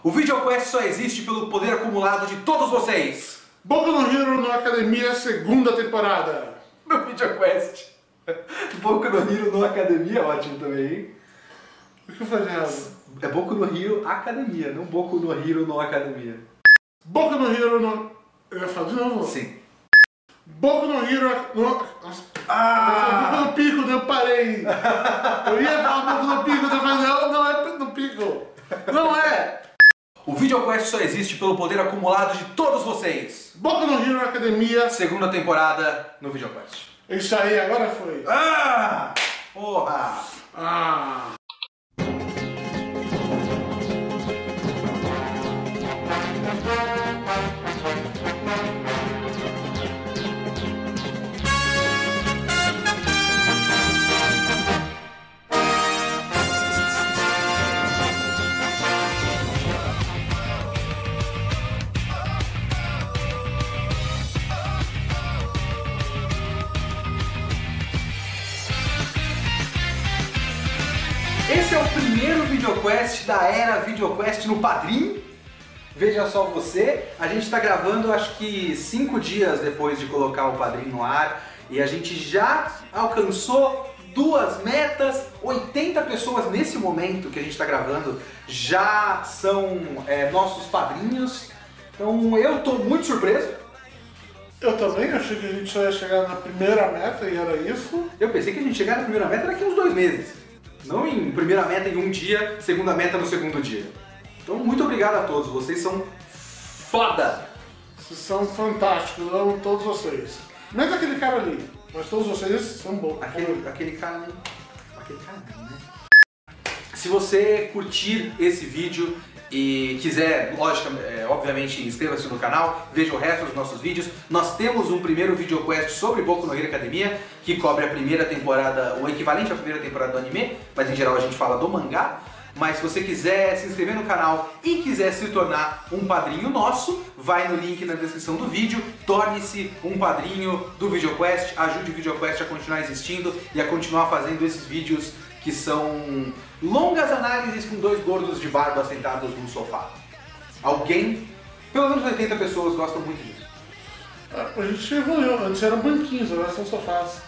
O VideoQuest só existe pelo poder acumulado de todos vocês. Boku no Hero no Academia, segunda temporada. No VideoQuest. Boku no Hero no Academia, ótimo também, hein? O que eu falei errado? É Boku no Hero Academia, não Boku no Hero no Academia. Boku no Hero no... Eu ia falar de novo? Sim. Boku no Hero no... Nossa. Boku no Pico, eu parei. Eu ia falar Boku no Pico, eu falei, não é no Pico. Não é. O VideoQuest só existe pelo poder acumulado de todos vocês. Boku no Hero Academia. Segunda temporada no VideoQuest. Isso aí, agora foi. Ah! Porra! Ah. Esse é o primeiro VideoQuest da era VideoQuest no Padrim. Veja só você, a gente está gravando acho que 5 dias depois de colocar o Padrim no ar e a gente já alcançou 2 metas, 80 pessoas nesse momento que a gente está gravando já são nossos padrinhos, então eu estou muito surpreso. Eu também achei que a gente só ia chegar na primeira meta e era isso. Eu pensei que a gente chegar na primeira meta daqui uns 2 meses. Não em primeira meta em um dia, segunda meta no segundo dia. Então, muito obrigado a todos. Vocês são foda! Vocês são fantásticos, eu amo todos vocês. Menos aquele cara ali, mas todos vocês são bons. Aquele cara não, né? Se você curtir esse vídeo e quiser, obviamente, inscreva-se no canal, veja o resto dos nossos vídeos. Nós temos um primeiro VideoQuest sobre Boku no Hero Academia, que cobre a primeira temporada, o equivalente à primeira temporada do anime, mas em geral a gente fala do mangá. Mas se você quiser se inscrever no canal e quiser se tornar um padrinho nosso, vai no link na descrição do vídeo, torne-se um padrinho do VideoQuest, ajude o VideoQuest a continuar existindo e a continuar fazendo esses vídeos que são longas análises com 2 gordos de barba sentados num sofá. Alguém, pelo menos 80 pessoas gostam muito disso. A gente evoluiu, antes eram banquinhos, agora são sofás.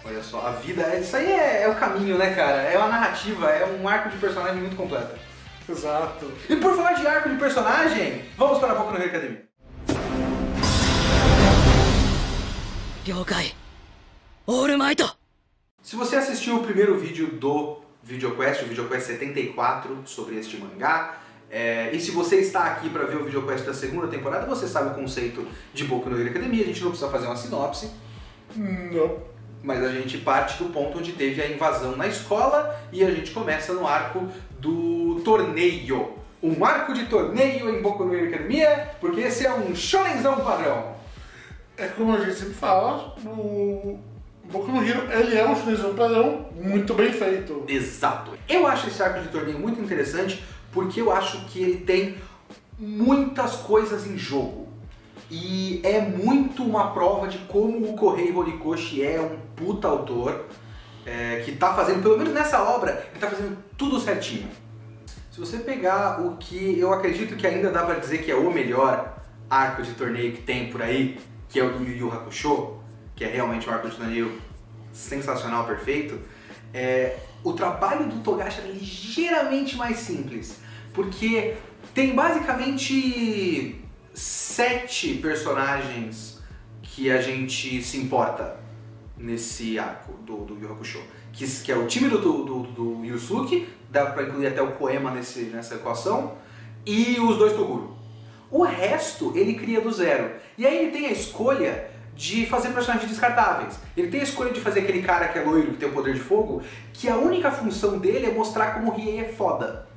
Olha só, a vida, isso aí é o caminho, né, cara? É uma narrativa, é um arco de personagem muito completo. Exato. E por falar de arco de personagem, vamos para a Boku no Hero Academia. Se você assistiu o primeiro vídeo do VideoQuest, o VideoQuest 74, sobre este mangá, e se você está aqui para ver o VideoQuest da segunda temporada, você sabe o conceito de Boku no Hero Academia, a gente não precisa fazer uma sinopse. Não. Mas a gente parte do ponto onde teve a invasão na escola e a gente começa no arco do torneio. Um arco de torneio em Boku no Hero Academia, porque esse é um shonenzão padrão. É como a gente sempre fala, o Boku no Hero, ele é um shonenzão padrão muito bem feito. Exato. Eu acho esse arco de torneio muito interessante porque eu acho que ele tem muitas coisas em jogo. E é muito uma prova de como o Kohei Horikoshi é um puta autor que tá fazendo, pelo menos nessa obra, ele tá fazendo tudo certinho. Se você pegar o que eu acredito que ainda dá pra dizer que é o melhor arco de torneio que tem por aí, que é o do Yu Yu Hakusho, que é realmente um arco de torneio sensacional, perfeito, o trabalho do Togashi é ligeiramente mais simples, porque tem basicamente 7 personagens que a gente se importa nesse arco do Yu Yu Hakusho, que é o time do Yusuke, dá pra incluir até o Koema nessa equação, e os 2 Toguro. O resto ele cria do zero, e aí ele tem a escolha de fazer personagens descartáveis. Ele tem a escolha de fazer aquele cara que é loiro, que tem o poder de fogo, que a única função dele é mostrar como o Riei é foda.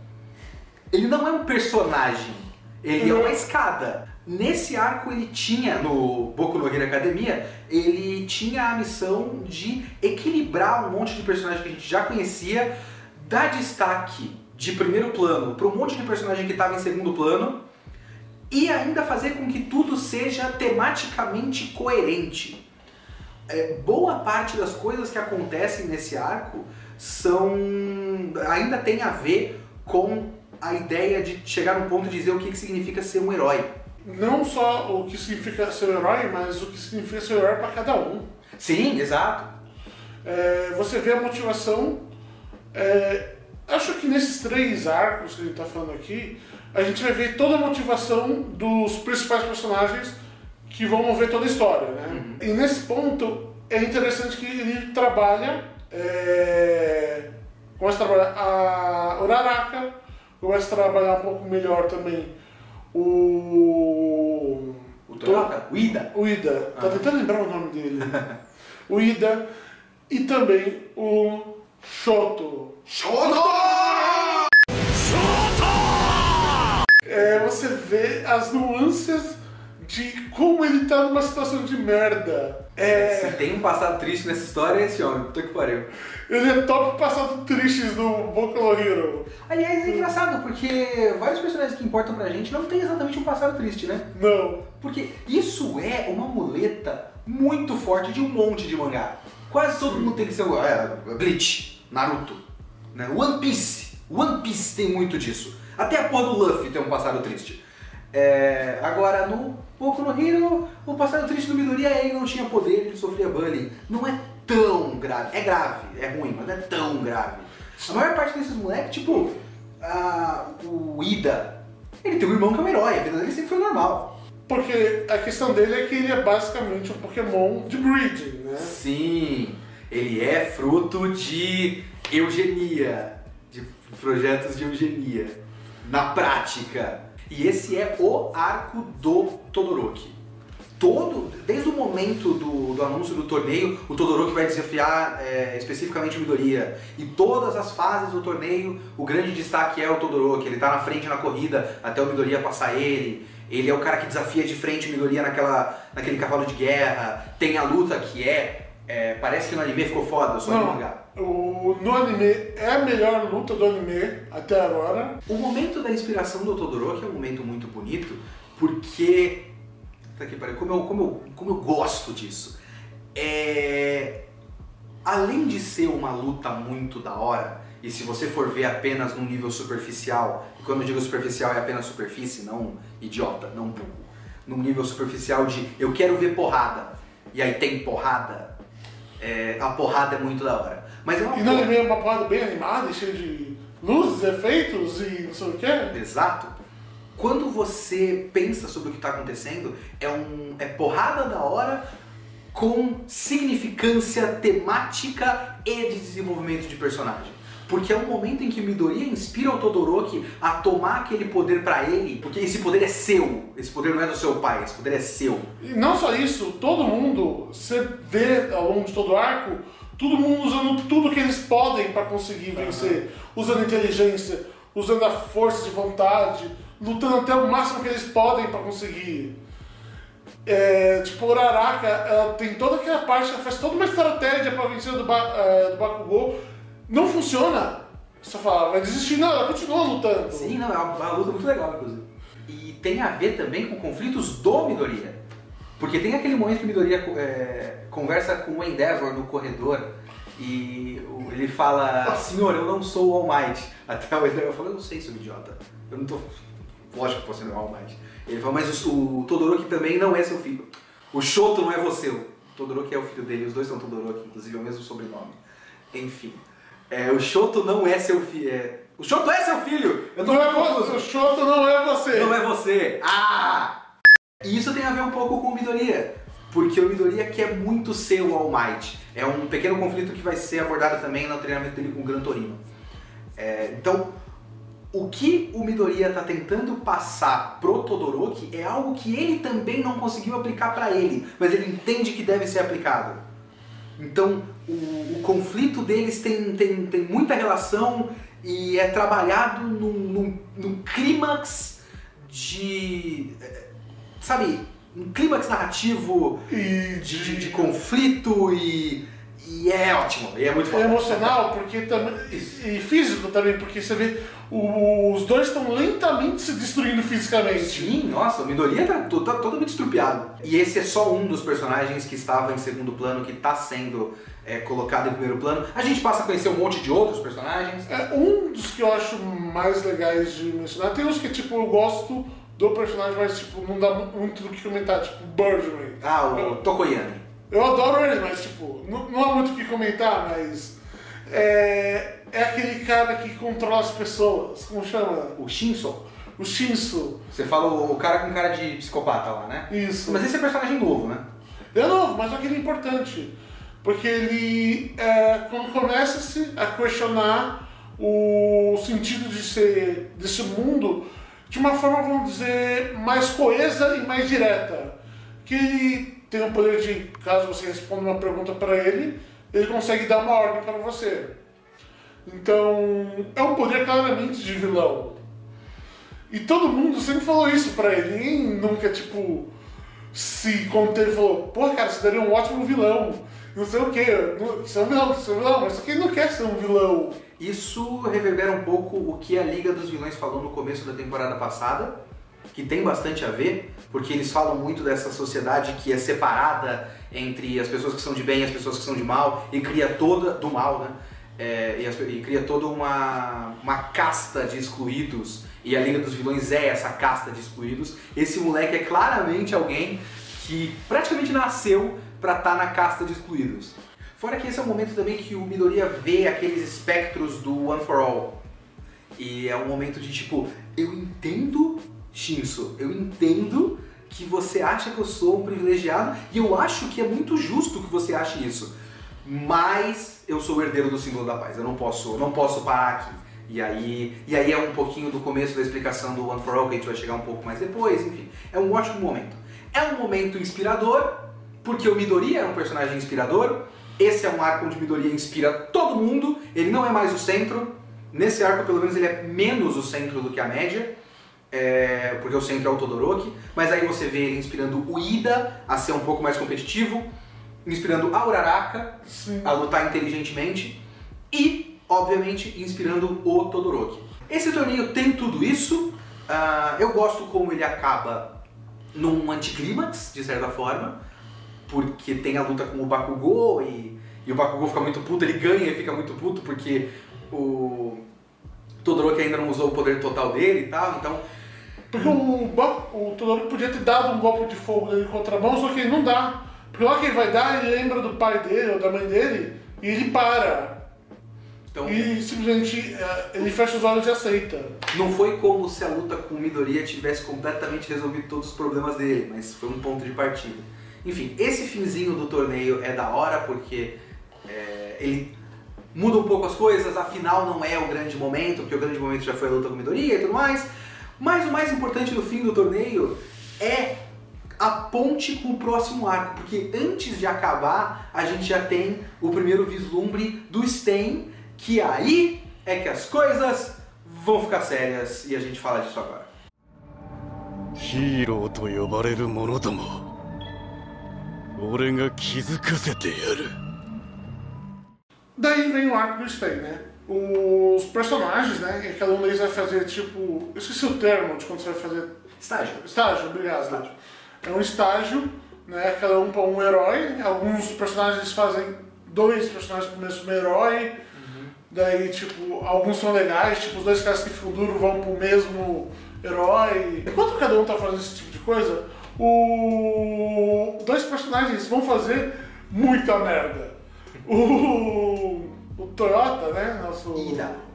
Ele não é um personagem, ele é uma escada. Nesse arco ele tinha, no Boku no Hero Academia, ele tinha a missão de equilibrar um monte de personagens que a gente já conhecia, dar destaque de primeiro plano para um monte de personagem que estava em segundo plano e ainda fazer com que tudo seja tematicamente coerente. Boa parte das coisas que acontecem nesse arco ainda tem a ver com a ideia de chegar num ponto de dizer o que significa ser um herói. Não só o que significa ser um herói, mas o que significa ser um herói para cada um. Sim, exato. Você vê a motivação. Acho que nesses 3 arcos que a gente está falando aqui, a gente vai ver toda a motivação dos principais personagens que vão mover toda a história, né? Uhum. E nesse ponto é interessante que ele trabalha, começa a trabalhar a Uraraka, começa a trabalhar um pouco melhor também o Toyota? O Ida. O Ida. Tá tentando lembrar o nome dele. O Ida e também o Shoto. Você vê as nuances de como ele tá numa situação de merda. Se tem um passado triste nessa história, é esse homem. Puta que pariu. Ele é top passado tristes do Boku no Hero. Aliás, é engraçado, porque vários personagens que importam pra gente não tem exatamente um passado triste, né? Não. Porque isso é uma muleta muito forte de um monte de mangá. Quase todo mundo tem que ser Bleach, Naruto, né? One Piece. One Piece tem muito disso. Até a porra do Luffy tem um passado triste. Agora, no Boku no Hero, o passado triste do Midoriya é ele não tinha poder, ele sofria bullying. Não é tão grave. É grave, é ruim, mas não é tão grave. A maior parte desses moleques, tipo, o Ida, ele tem um irmão que é um herói, a vida dele sempre foi normal. Porque a questão dele é que ele é basicamente um Pokémon de breeding, né? Sim, ele é fruto de eugenia, de projetos de eugenia, na prática. E esse é o arco do Todoroki. Desde o momento do anúncio do torneio, o Todoroki vai desafiar especificamente o Midoriya. E todas as fases do torneio, o grande destaque é o Todoroki. Ele tá na frente na corrida até o Midoriya passar ele. Ele é o cara que desafia de frente o Midoriya naquele cavalo de guerra. Tem a luta que parece que no anime ficou foda, só no mangá. No anime é a melhor luta do anime até agora. O momento da inspiração do Todoroki é um momento muito bonito, porque... Como eu gosto disso. Além de ser uma luta muito da hora, e se você for ver apenas num nível superficial, e quando eu digo superficial é apenas superfície, não idiota, não burro, num nível superficial de eu quero ver porrada, e aí tem porrada, a porrada é muito da hora. Mas é uma e no anime é uma porrada bem animada, cheia de luzes, efeitos e não sei o que. Exato. Quando você pensa sobre o que está acontecendo, é porrada da hora com significância temática e de desenvolvimento de personagem. Porque é um momento em que Midoriya inspira o Todoroki a tomar aquele poder pra ele, porque esse poder é seu, esse poder não é do seu pai, esse poder é seu. E não só isso, todo mundo, você vê ao longo de todo o arco, todo mundo usando tudo que eles podem pra conseguir vencer, usando inteligência, usando a força de vontade, lutando até o máximo que eles podem pra conseguir. Tipo, Uraraka, ela tem toda aquela parte, ela faz toda uma estratégia pra vencer do Bakugou. Não funciona. Você fala, vai desistir, não, ela continua lutando. Sim, não, é uma luta muito legal, inclusive. E tem a ver também com conflitos do Midoriya. Porque tem aquele momento que o Midoriya conversa com o Endeavor no corredor e ele fala, senhor, eu não sou o All Might. Até o Endeavor fala, eu não sei, seu idiota. Eu não tô... Lógico que você não é o All Might. Ele fala, mas o Todoroki também não é seu filho. O Shoto não é você. O Todoroki é o filho dele, os dois são Todoroki, inclusive é o mesmo sobrenome. Enfim. O Shoto não é seu filho. O Shoto é seu filho! Eu tô o Shoto não é você! Não é você! E isso tem a ver um pouco com o Midoriya. Porque o Midoriya quer muito ser o All Might. É um pequeno conflito que vai ser abordado também no treinamento dele com o Gran Torino. Então, o que o Midoriya está tentando passar pro Todoroki é algo que ele também não conseguiu aplicar para ele, mas ele entende que deve ser aplicado. Então, o conflito deles tem muita relação e é trabalhado num clímax de... Sabe, um clímax narrativo de conflito e é ótimo, e é muito forte. É emocional porque também, e físico também, porque você vê os dois estão lentamente se destruindo fisicamente. Sim, nossa, o Midoriya tá totalmente estrupiado. E esse é só um dos personagens que estava em segundo plano, que está sendo colocado em primeiro plano. A gente passa a conhecer um monte de outros personagens. Um dos que eu acho mais legais de mencionar, tem uns que tipo, eu gosto do personagem, mas tipo, não dá muito do que comentar, tipo Birdman. O Tokoyami. Eu adoro ele, mas tipo, não há muito o que comentar, mas é aquele cara que controla as pessoas, como chama? O Shinso. O Shinso. Você fala o cara com cara de psicopata lá, né? Isso. Mas esse é personagem novo, né? É novo, mas aquele é importante. Porque ele, quando começa-se a questionar o sentido de ser desse mundo de uma forma, vamos dizer, mais coesa e mais direta. Que ele tem o poder de, caso você responda uma pergunta para ele consegue dar uma ordem para você. Então, é um poder claramente de vilão. E todo mundo sempre falou isso pra ele. Ninguém nunca, tipo, se conteve e falou, pô, cara, você daria um ótimo vilão. Não sei o quê. Você é um vilão, mas só que ele não quer ser um vilão. Isso reverbera um pouco o que a Liga dos Vilões falou no começo da temporada passada, que tem bastante a ver, porque eles falam muito dessa sociedade que é separada entre as pessoas que são de bem e as pessoas que são de mal, e cria toda, do mal, né? E cria toda uma casta de excluídos, e a Liga dos Vilões é essa casta de excluídos. Esse moleque é claramente alguém que praticamente nasceu pra estar na casta de excluídos. Fora que esse é o momento também que o Midoriya vê aqueles espectros do One for All. E é um momento de tipo, eu entendo, Shinso, eu entendo que você acha que eu sou um privilegiado e eu acho que é muito justo que você ache isso. Mas eu sou o herdeiro do símbolo da paz, eu não posso parar aqui. E aí é um pouquinho do começo da explicação do One for All, que a gente vai chegar um pouco mais depois, enfim. É um ótimo momento. É um momento inspirador, porque o Midoriya é um personagem inspirador. Esse é um arco onde o Midoriya inspira todo mundo, ele não é mais o centro. Nesse arco, pelo menos, ele é menos o centro do que a média, porque o centro é o Todoroki. Mas aí você vê ele inspirando o Ida a ser um pouco mais competitivo, inspirando a Uraraka a lutar inteligentemente e, obviamente, inspirando o Todoroki. Esse torneio tem tudo isso. Eu gosto como ele acaba num anticlímax, de certa forma, porque tem a luta com o Bakugou e o Bakugou fica muito puto, ele ganha e fica muito puto porque o Todoroki ainda não usou o poder total dele e tal, então... Porque o Todoroki podia ter dado um golpe de fogo dele contra a mão, só que ele não dá. Porque lá que ele vai dar, ele lembra do pai dele ou da mãe dele e ele para. Então, e simplesmente ele fecha os olhos e aceita. Não foi como se a luta com o Midoriya tivesse completamente resolvido todos os problemas dele, mas foi um ponto de partida. Enfim, esse finzinho do torneio é da hora porque ele muda um pouco as coisas, afinal não é o grande momento, porque o grande momento já foi a luta com o Midoriya e tudo mais. Mas o mais importante no fim do torneio é a ponte com o próximo arco, porque antes de acabar a gente já tem o primeiro vislumbre do Stain, que aí é que as coisas vão ficar sérias e a gente fala disso agora. Hero to yobareru mono domo. Ore ga kizukasete yaru. Daí vem o arco do Stain, né? Os personagens, né? Cada um deles vai fazer tipo... Eu esqueci o termo de quando você vai fazer... Estágio. Estágio, obrigado. Estágio. É um estágio, né? Cada um para um herói. Alguns personagens fazem 2 personagens pro mesmo herói. Daí, tipo, alguns são legais, tipo, os 2 caras que ficam duros vão pro mesmo herói. Enquanto cada um tá fazendo esse tipo de coisa, os 2 personagens vão fazer muita merda. O Toyota, né,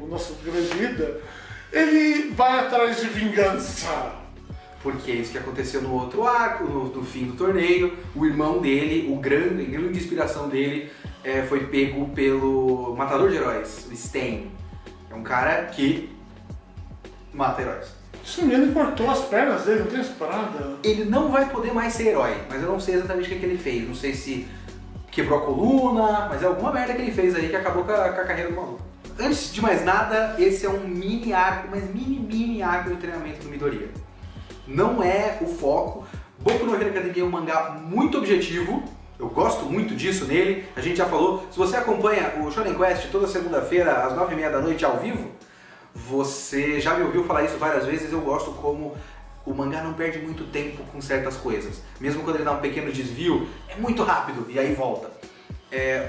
o nosso grande Ida, ele vai atrás de vingança. Porque é isso que aconteceu no outro arco, no fim do torneio. O irmão dele, a grande inspiração dele, foi pego pelo matador de heróis, o Stain. É um cara que mata heróis. Se não me engano, ele cortou as pernas dele, não tem essa parada? Ele não vai poder mais ser herói, mas eu não sei exatamente o que ele fez. Não sei se quebrou a coluna, mas é alguma merda que ele fez aí que acabou com a carreira do maluco. Antes de mais nada, esse é um mini arco, mas mini arco do treinamento do Midoriya. Não é o foco. Boku no Hero Academia é um mangá muito objetivo. Eu gosto muito disso nele. A gente já falou. Se você acompanha o Shonen Quest toda segunda-feira às 9h30 da noite ao vivo, Você já me ouviu falar isso várias vezes, eu gosto como o mangá não perde muito tempo com certas coisas. Mesmo quando ele dá um pequeno desvio, é muito rápido e aí volta.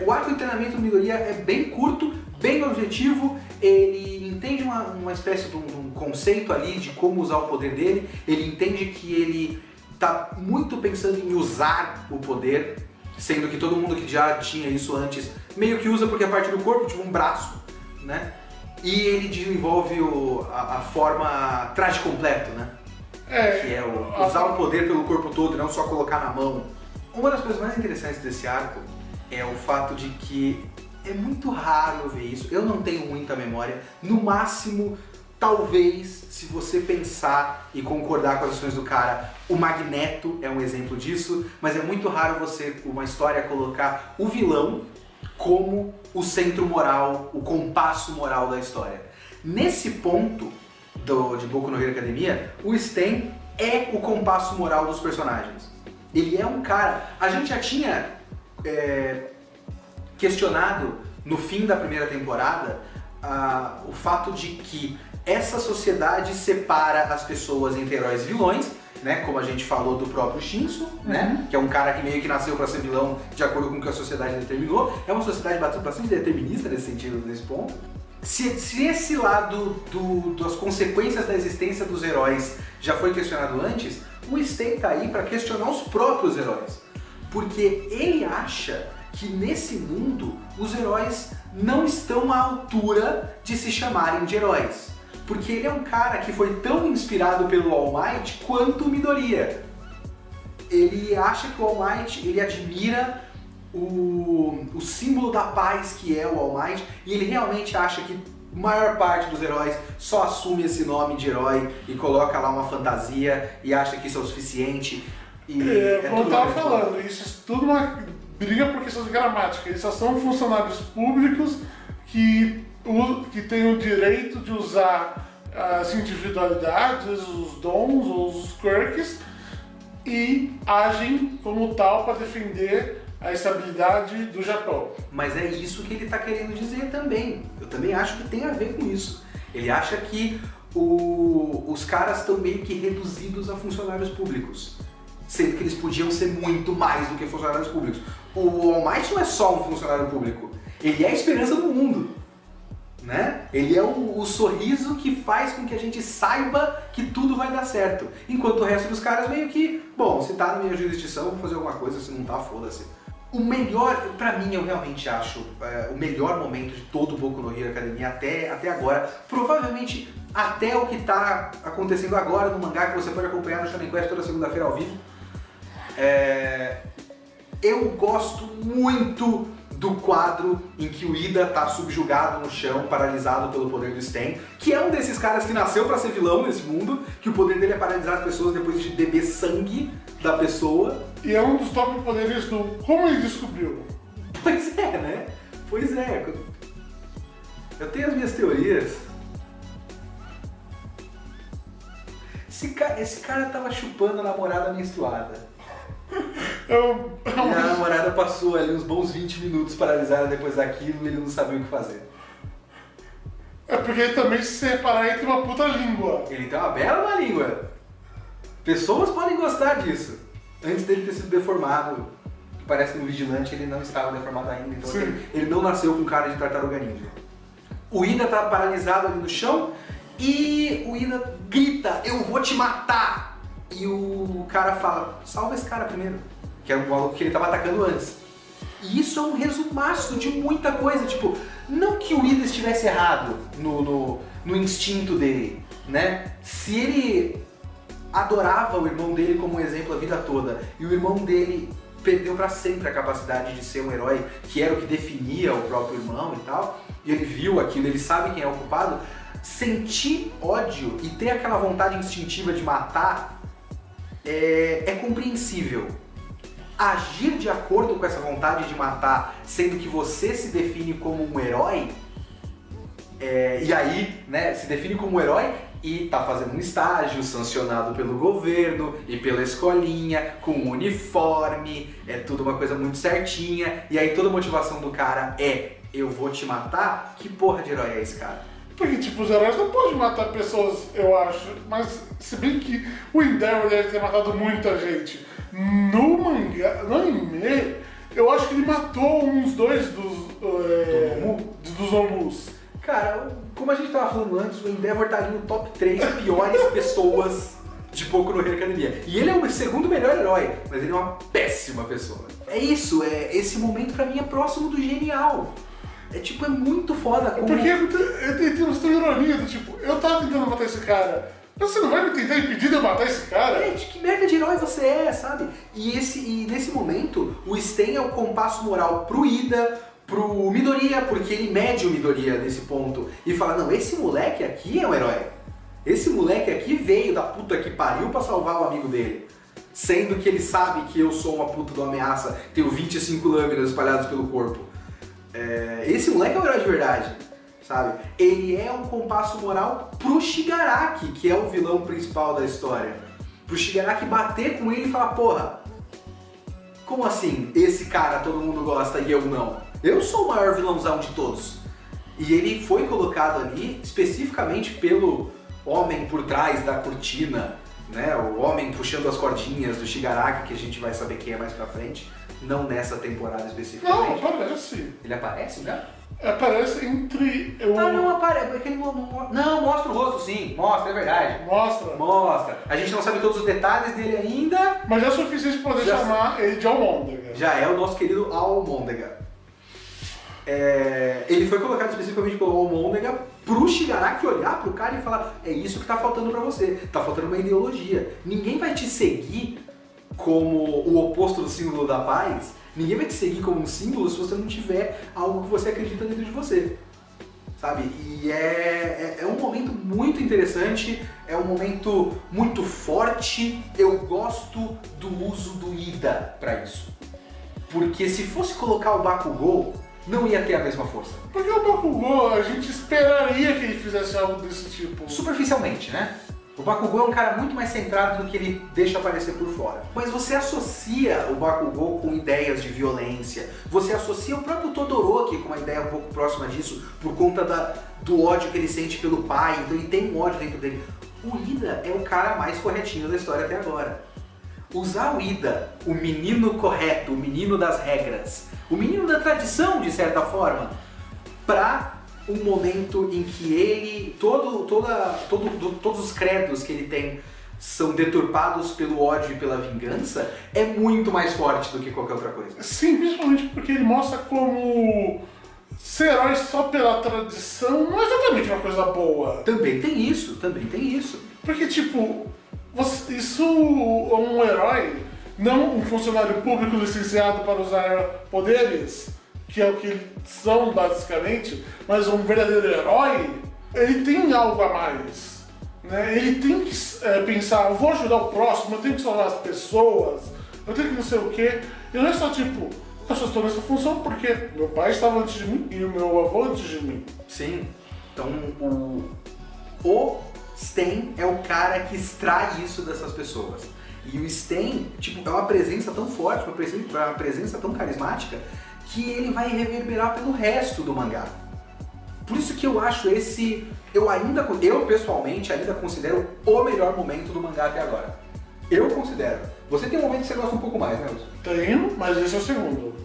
O arco de treinamento do Midoriya é bem curto, bem objetivo, ele entende uma espécie de um conceito ali de como usar o poder dele, ele entende que ele tá muito pensando em usar o poder, sendo que todo mundo que já tinha isso antes meio que usa porque é parte do corpo, tipo um braço, né? E ele desenvolve a forma traje completo, né? Que é usar o poder pelo corpo todo, não só colocar na mão. Uma das coisas mais interessantes desse arco é o fato de que é muito raro eu ver isso. Eu não tenho muita memória. No máximo, talvez, se você pensar e concordar com as ações do cara, o Magneto é um exemplo disso, mas é muito raro você, uma história, colocar o vilão como o centro moral, o compasso moral da história. Nesse ponto de Boku no Hero Academia, o Sten é o compasso moral dos personagens. Ele é um cara... A gente já tinha questionado no fim da primeira temporada o fato de que essa sociedade separa as pessoas entre heróis e vilões, né? Como a gente falou do próprio Shinso, né? Que é um cara que meio que nasceu para ser vilão de acordo com o que a sociedade determinou. É uma sociedade bastante determinista nesse sentido, nesse ponto. Se esse lado das consequências da existência dos heróis já foi questionado antes, o Sten tá aí para questionar os próprios heróis. Porque ele acha que nesse mundo os heróis não estão à altura de se chamarem de heróis. Porque ele é um cara que foi tão inspirado pelo All Might quanto o Midoriya. Ele acha que o All Might, ele admira o símbolo da paz que é o All Might, e ele realmente acha que a maior parte dos heróis só assume esse nome de herói e coloca lá uma fantasia e acha que isso é o suficiente. Como eu tava falando, isso é tudo uma briga por questão de gramática. Eles só são funcionários públicos que têm o direito de usar as individualidades, os dons, os quirks, e agem como tal para defender a estabilidade do Japão. Mas é isso que ele está querendo dizer também. Eu também acho que tem a ver com isso. Ele acha que os caras estão meio que reduzidos a funcionários públicos, sendo que eles podiam ser muito mais do que funcionários públicos. O All Might não é só um funcionário público, ele é a esperança do mundo, né? Ele é o sorriso que faz com que a gente saiba que tudo vai dar certo. Enquanto o resto dos caras meio que, bom, se tá na minha jurisdição, vou fazer alguma coisa, se não tá, foda-se. O melhor, pra mim, eu realmente acho, o melhor momento de todo o Boku no Hero Academia até agora, provavelmente até o que tá acontecendo agora no mangá, que você pode acompanhar no Shonen Quest toda segunda-feira ao vivo. Eu gosto muito do quadro em que o Ida tá subjugado no chão, paralisado pelo poder do Sten, que é um desses caras que nasceu pra ser vilão nesse mundo, que o poder dele é paralisar as pessoas depois de beber sangue da pessoa. E é um dos top poderes do... Como ele descobriu? Pois é, né? Pois é. Eu tenho as minhas teorias. Esse cara tava chupando a namorada menstruada. E a namorada passou ali uns bons 20 minutos paralisada depois daquilo e ele não sabia o que fazer. É porque ele também se separar entre uma puta língua. Ele tem uma bela língua. Pessoas podem gostar disso. Antes dele ter sido deformado, parece que no Vigilante ele não estava deformado ainda, então ele não nasceu com cara de tartaruga ninja. O Ida tá paralisado ali no chão e o Ida grita, eu vou te matar! E o cara fala, salva esse cara primeiro, que era o maluco que ele estava atacando antes. E isso é um resumaço de muita coisa, tipo, não que o Ida estivesse errado no instinto dele, né? Se ele adorava o irmão dele como um exemplo a vida toda, e o irmão dele perdeu pra sempre a capacidade de ser um herói, que era o que definia o próprio irmão e tal, e ele viu aquilo, ele sabe quem é o culpado, sentir ódio e ter aquela vontade instintiva de matar é compreensível. Agir de acordo com essa vontade de matar, sendo que você se define como um herói, e aí, né, se define como um herói e tá fazendo um estágio sancionado pelo governo e pela escolinha, com um uniforme, é tudo uma coisa muito certinha, e aí toda a motivação do cara é eu vou te matar, que porra de herói é esse cara? Porque, tipo, os heróis não podem matar pessoas, eu acho. Mas, se bem que o Endeavor deve ter matado muita gente. No mangá, no anime, eu acho que ele matou uns 2 dos Omus. Cara, como a gente tava falando antes, o Endeavor tá ali no top 3 piores pessoas de Boku no Hero Academia. E ele é o segundo melhor herói, mas ele é uma péssima pessoa. É isso, esse momento pra mim é próximo do genial. É muito foda como... Porque tem uma ironia do tipo, eu tava tentando matar esse cara, mas você não vai me tentar impedir de eu matar esse cara? Que merda de herói você é, sabe? E nesse momento, o Sten é o compasso moral pro Ida, pro Midoriya, porque ele mede o Midoriya nesse ponto e fala, não, esse moleque aqui é um herói. Esse moleque aqui veio da puta que pariu pra salvar o amigo dele. Sendo que ele sabe que eu sou uma puta de uma ameaça, tenho 25 lâminas espalhadas pelo corpo. Esse moleque é um herói de verdade, sabe? Ele é um compasso moral pro Shigaraki, que é o vilão principal da história. Pro Shigaraki bater com ele e falar, porra, como assim? Esse cara todo mundo gosta e eu não? Eu sou o maior vilãozão de todos. E ele foi colocado ali especificamente pelo homem por trás da cortina, né? O homem puxando as cordinhas do Shigaraki, que a gente vai saber quem é mais pra frente. Não nessa temporada especificamente. Não, aparece. Ele aparece, né? Aparece entre... Não aparece, porque ele não mostra o rosto sim, mostra, é verdade. Mostra. A gente não sabe todos os detalhes dele ainda. Mas já é suficiente pra poder chamar ele de Almôndega. Já é o nosso querido Almôndega. Ele foi colocado especificamente pelo Almôndega pro Shigaraki olhar pro cara e falar, é isso que tá faltando pra você, tá faltando uma ideologia. Ninguém vai te seguir como o oposto do símbolo da paz, ninguém vai te seguir como um símbolo se você não tiver algo que você acredita dentro de você, sabe? E é um momento muito interessante, é um momento muito forte, eu gosto do uso do Ida pra isso. Porque se fosse colocar o Bakugou, não ia ter a mesma força. Porque o Bakugou, a gente esperaria que ele fizesse algo desse tipo. Superficialmente, né? O Bakugou é um cara muito mais centrado do que ele deixa aparecer por fora. Mas você associa o Bakugou com ideias de violência, você associa o próprio Todoroki com uma ideia um pouco próxima disso, por conta do ódio que ele sente pelo pai, então ele tem um ódio dentro dele. O Ida é o cara mais corretinho da história até agora. Usar o Ida, o menino correto, o menino das regras, o menino da tradição, de certa forma, pra um momento em que ele, todos os credos que ele tem são deturpados pelo ódio e pela vingança, é muito mais forte do que qualquer outra coisa. Sim, principalmente porque ele mostra como ser herói só pela tradição não é exatamente uma coisa boa. Também tem isso. Porque, tipo, isso é um herói, não um funcionário público licenciado para usar poderes, que é o que eles são basicamente, mas um verdadeiro herói, ele tem algo a mais, né? Ele tem que pensar, eu vou ajudar o próximo, eu tenho que salvar as pessoas, eu tenho que não sei o quê, e não é só tipo, eu só estou nessa função porque meu pai estava antes de mim e o meu avô antes de mim. Sim, então o Sten é o cara que extrai isso dessas pessoas. E o Sten, tipo, é uma presença tão forte, uma presença tão carismática, que ele vai reverberar pelo resto do mangá. Por isso que eu acho eu pessoalmente ainda considero o melhor momento do mangá até agora. Eu considero. Você tem um momento que você gosta um pouco mais, né, Urso? Tenho, mas esse é o segundo.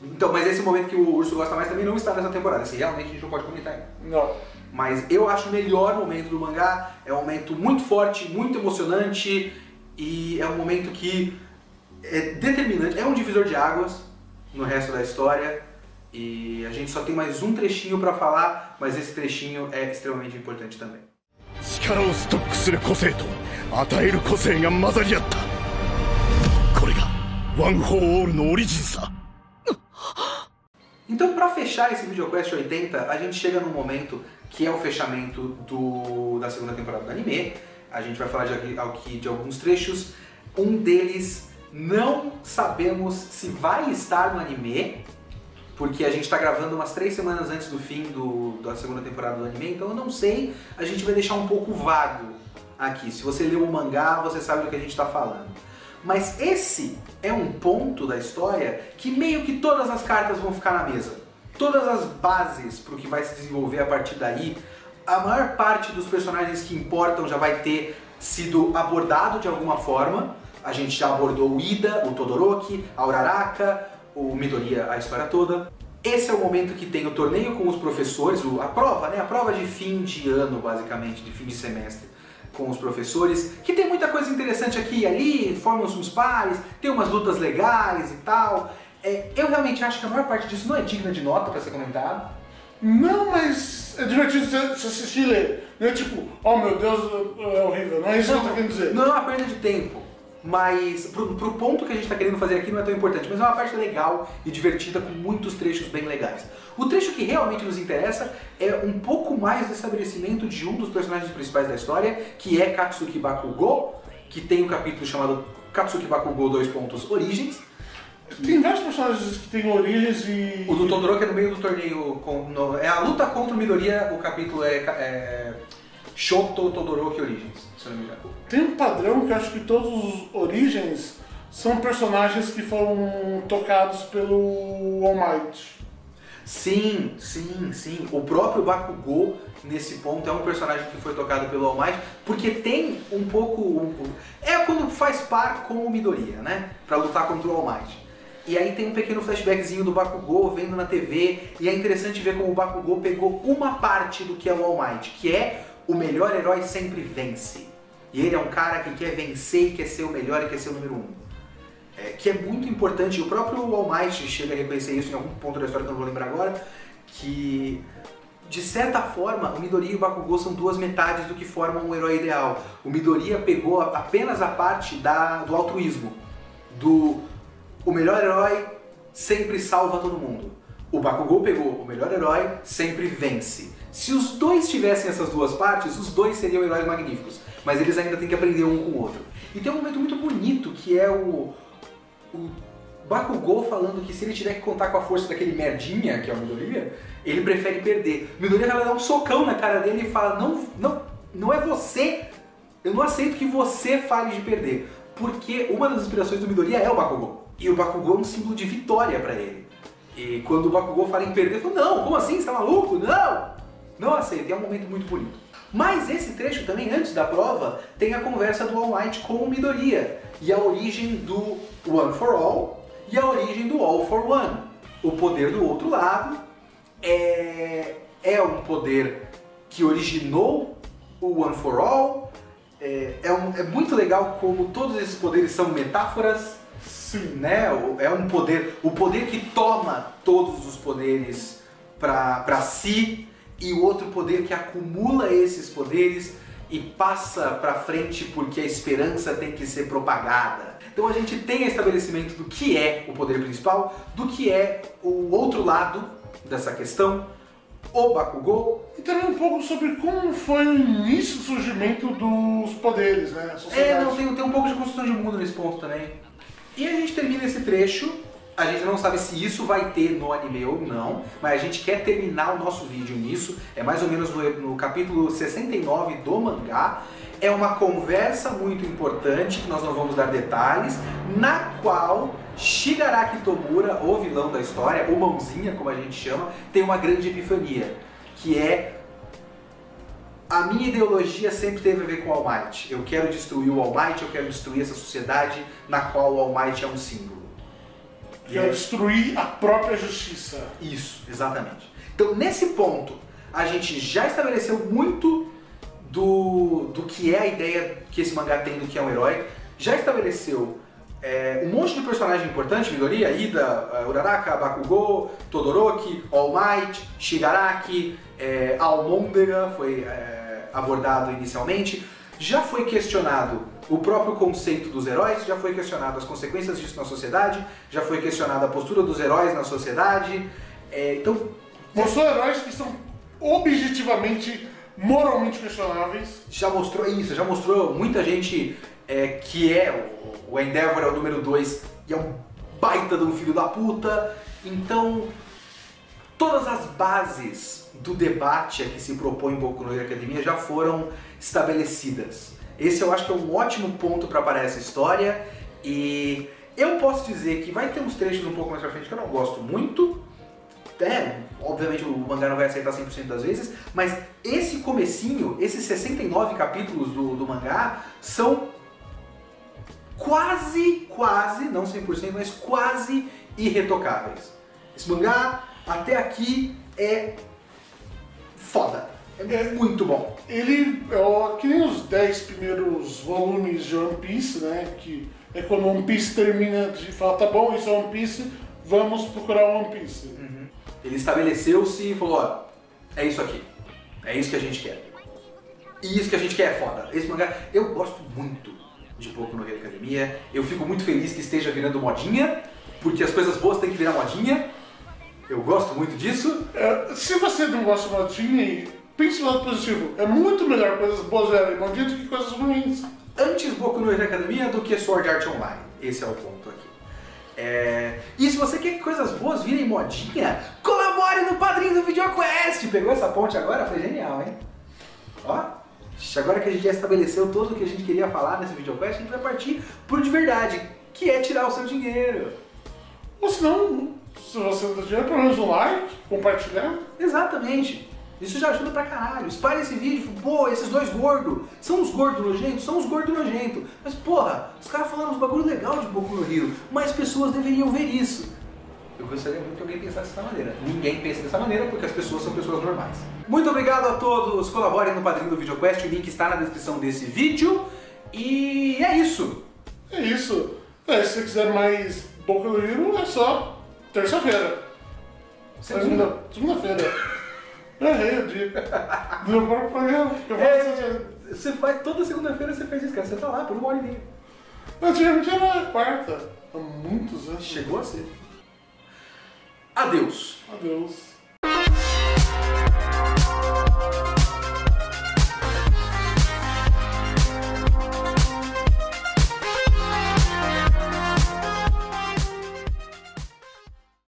Então, mas esse momento que o Urso gosta mais também não está nessa temporada. Esse realmente a gente não pode comentar ainda. Não. Mas eu acho o melhor momento do mangá, é um momento muito forte, muito emocionante, e é um momento que é determinante, é um divisor de águas no resto da história, e a gente só tem mais um trechinho pra falar, mas esse trechinho é extremamente importante também. Então, pra fechar esse VideoQuest 80, a gente chega num momento que é o fechamento da segunda temporada do anime. A gente vai falar aqui de alguns trechos. Um deles não sabemos se vai estar no anime, porque a gente está gravando umas 3 semanas antes do fim da segunda temporada do anime, então eu não sei, a gente vai deixar um pouco vago aqui. Se você leu o mangá, você sabe do que a gente está falando. Mas esse é um ponto da história que meio que todas as cartas vão ficar na mesa. Todas as bases para o que vai se desenvolver a partir daí a maior parte dos personagens que importam já vai ter sido abordado de alguma forma. A gente já abordou o Ida, o Todoroki, a Uraraka, o Midoriya, a história toda. Esse é o momento que tem o torneio com os professores, a prova, né? A prova de fim de ano, basicamente, de fim de semestre com os professores, que tem muita coisa interessante aqui e ali, formam uns pares, tem umas lutas legais e tal. Eu realmente acho que a maior parte disso não é digna de nota pra ser comentado. Não, mas é divertido você assistir e ler. Não é tipo, oh meu Deus, é horrível. Não é isso que eu tô querendo dizer. Não é uma perda de tempo. Mas pro ponto que a gente está querendo fazer aqui não é tão importante, mas é uma parte legal e divertida com muitos trechos bem legais. O trecho que realmente nos interessa é um pouco mais do estabelecimento de um dos personagens principais da história, que é Katsuki Bakugou, que tem um capítulo chamado Katsuki Bakugou : Origens. Tem vários personagens que têm origens e... O do Todoroki é no meio do torneio, é a luta contra o Midoriya, o capítulo é Shoto Todoroki Origins, se eu não me engano. Tem um padrão que eu acho que todos os Origens são personagens que foram tocados pelo All Might. Sim. O próprio Bakugou, nesse ponto, é um personagem que foi tocado pelo All Might, porque tem um pouco... É quando faz par com o Midoriya, né? Pra lutar contra o All Might. E aí tem um pequeno flashbackzinho do Bakugou vendo na TV, e é interessante ver como o Bakugou pegou uma parte do que é o All Might, que é o melhor herói sempre vence. E ele é um cara que quer vencer e quer ser o melhor e quer ser o número 1. Que é muito importante, o próprio All Might chega a reconhecer isso em algum ponto da história que eu não vou lembrar agora, que de certa forma o Midoriya e o Bakugou são duas metades do que formam um herói ideal. O Midoriya pegou apenas a parte do altruísmo, o melhor herói sempre salva todo mundo. O Bakugou pegou o melhor herói sempre vence. Se os dois tivessem essas duas partes, os dois seriam heróis magníficos, mas eles ainda têm que aprender um com o outro. E tem um momento muito bonito que é o Bakugou falando que se ele tiver que contar com a força daquele merdinha, que é o Midoriya, ele prefere perder. O Midoriya vai dar um socão na cara dele e fala, não é você, eu não aceito que você fale de perder, porque uma das inspirações do Midoriya é o Bakugou. E o Bakugou é um símbolo de vitória pra ele. E quando o Bakugou fala em perder, ele fala, não, como assim, você tá maluco? Não aceito, e é um momento muito bonito. Mas esse trecho também, antes da prova, tem a conversa do All Might com o Midoriya, e a origem do One for All, e a origem do All for One. O poder do outro lado é um poder que originou o One for All. É muito legal como todos esses poderes são metáforas. Sim. Né? É um poder, o poder que toma todos os poderes para si, e o outro poder que acumula esses poderes e passa para frente porque a esperança tem que ser propagada. Então a gente tem estabelecimento do que é o poder principal, do que é o outro lado dessa questão, o Bakugou. E também um pouco sobre como foi o início do surgimento dos poderes, né? A sociedade. Tem um pouco de construção de mundo nesse ponto também. E a gente termina esse trecho, a gente não sabe se isso vai ter no anime ou não, mas a gente quer terminar o nosso vídeo nisso, é mais ou menos no capítulo 69 do mangá. É uma conversa muito importante, que nós não vamos dar detalhes, na qual Shigaraki Tomura, o vilão da história, ou Mãozinha, como a gente chama, tem uma grande epifania, que é: a minha ideologia sempre teve a ver com o All Might. Eu quero destruir o All Might, eu quero destruir essa sociedade na qual o All Might é um símbolo. Quero destruir a própria justiça. Isso, exatamente. Então, nesse ponto, a gente já estabeleceu muito do que é a ideia que esse mangá tem do que é um herói. Já estabeleceu um monte de personagem importante: Midoriya, Ida, Uraraka, Bakugou, Todoroki, All Might, Shigaraki, Almondega foi abordado inicialmente. Já foi questionado o próprio conceito dos heróis, já foi questionado as consequências disso na sociedade, já foi questionada a postura dos heróis na sociedade. Então, mostrou heróis que são objetivamente, moralmente questionáveis. Já mostrou isso, já mostrou muita gente que o Endeavor é o número 2 e é um baita de um filho da puta. Então, todas as bases do debate a que se propõe Boku no Hero Academia já foram estabelecidas. Esse eu acho que é um ótimo ponto para parar essa história, e eu posso dizer que vai ter uns trechos um pouco mais pra frente que eu não gosto muito, obviamente o mangá não vai acertar 100% das vezes, mas esse comecinho, esses 69 capítulos do mangá são quase, não 100%, mas quase irretocáveis. Esse mangá, até aqui, é foda. É muito bom. Ele é que nem os 10 primeiros volumes de One Piece, né? Que é quando One Piece termina de falar, tá bom, isso é One Piece, vamos procurar One Piece. Uhum. Ele estabeleceu-se e falou, ó, é isso aqui. É isso que a gente quer. E isso que a gente quer é foda. Esse mangá, eu gosto muito de Boku no Hero Academia. Eu fico muito feliz que esteja virando modinha, porque as coisas boas têm que virar modinha. Eu gosto muito disso. Se você não gosta de modinha, pense no lado positivo. É muito melhor coisas boas virarem modinha do que coisas ruins. Antes Boku no Hero Academia do que Sword Art Online. Esse é o ponto aqui. E se você quer que coisas boas virem modinha, colabore no padrinho do VideoQuest! Pegou essa ponte agora? Foi genial, hein? Ó, agora que a gente já estabeleceu tudo o que a gente queria falar nesse VideoQuest, a gente vai partir pro de verdade, que é tirar o seu dinheiro. Ou se não, se você não tem dinheiro, pelo menos um like, compartilhar. Exatamente. Isso já ajuda pra caralho. Espalha esse vídeo, pô, esses dois gordos. São os gordos nojentos? São os gordos nojentos. Mas porra, os caras falando uns bagulho legal de Boku no Hero. Mais pessoas deveriam ver isso. Eu gostaria muito que alguém pensasse dessa maneira. Ninguém pensa dessa maneira porque as pessoas são pessoas normais. Muito obrigado a todos. Colaborem no padrinho do VideoQuest. O link está na descrição desse vídeo. E é isso. É isso. Se você quiser mais Boku no Hero, é só terça-feira. Segunda-feira. Errei o dia. Meu próprio programa. Você faz toda segunda-feira, você fez isso, cara. Você tá lá por 1h30. Antigamente era quarta. Há muitos anos. Chegou a ser. Adeus. Adeus.